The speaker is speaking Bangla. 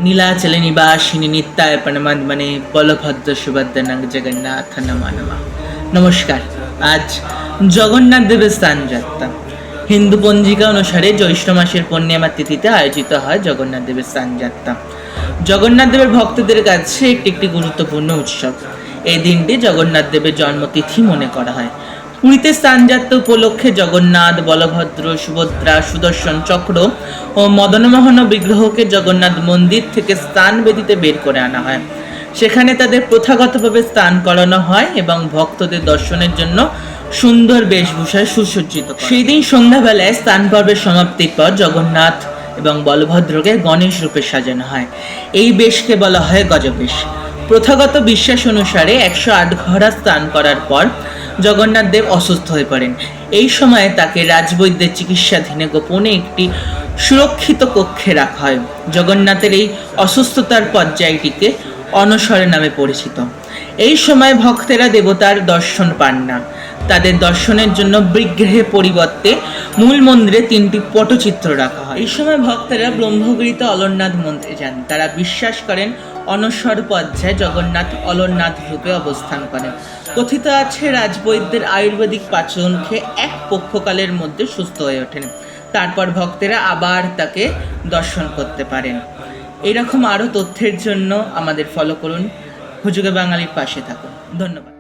নীলাচলে নিবাসিনী নিত্যায় পরমাত্মনে বলভদ্র সুভদ্রানাং জগন্নাথ নমঃ নমঃ। নমস্কার। আজ জগন্নাথ দেবের স্থান যাত্রা। হিন্দু পঞ্জিকা অনুসারে জ্যৈষ্ঠ মাসের পূর্ণিমা তিথিতে আয়োজিত হয় জগন্নাথ দেবের স্থান যাত্রা। জগন্নাথ দেবের ভক্তদের কাছে একটি গুরুত্বপূর্ণ উৎসব। এই দিনটি জগন্নাথ দেবের জন্মতিথি মনে করা হয়। পুরীতে স্থানযাত্রা উপলক্ষে জগন্নাথ, বলভদ্র, সুভদ্রা, সুদর্শন চক্র ও মদনমোহন বিগ্রহকে জগন্নাথ মন্দির থেকে স্থান বেদিতে বের করে আনা হয়। সেখানে তাদের প্রথাগতভাবে স্নান করানো হয় এবং ভক্তদের দর্শনের জন্য সুন্দর বেশভূষায় সুসজ্জিত। সেই দিন সন্ধ্যাবেলায় স্নান পর্বের সমাপ্তির পর জগন্নাথ এবং বলভদ্রকে গণেশ রূপে সাজানো হয়। এই বেশকে বলা হয় গজবেশ। প্রথাগত বিশ্বাস অনুসারে 108 ঘড়া স্নান করার পর জগন্নাথ দেব অসুস্থ হয়ে পড়েন। এই সময় তাকে রাজবৈদ্যের চিকিৎসাধীনে গোপনে একটি সুরক্ষিত কক্ষে রাখা হয়। জগন্নাথের এই অসুস্থতার পর্যায়টিকে অনশরে নামে পরিচিত। এই সময় ভক্তেরা দেবতার দর্শন পান না। তাদের দর্শনের জন্য বিগ্রহের পরিবর্তে মূল মন্দিরে 3টি পটচিত্র রাখা হয়। এই সময় ভক্তেরা ব্রহ্মগিরিতে অলরনাথ মন্দিরে যান। তারা বিশ্বাস করেন অনশর পর্যায়ে জগন্নাথ অলরনাথ রূপে অবস্থান করেন। কথিত আছে রাজবৈদ্যের আয়ুর্বেদিক পাচন খেয়ে এক পক্ষকালের মধ্যে সুস্থ হয়ে ওঠেন। তারপর ভক্তেরা আবার তাকে দর্শন করতে পারেন। এইরকম আরও তথ্যের জন্য আমাদের ফলো করুন। হুজুগে বাঙালির পাশে থাকুন। ধন্যবাদ।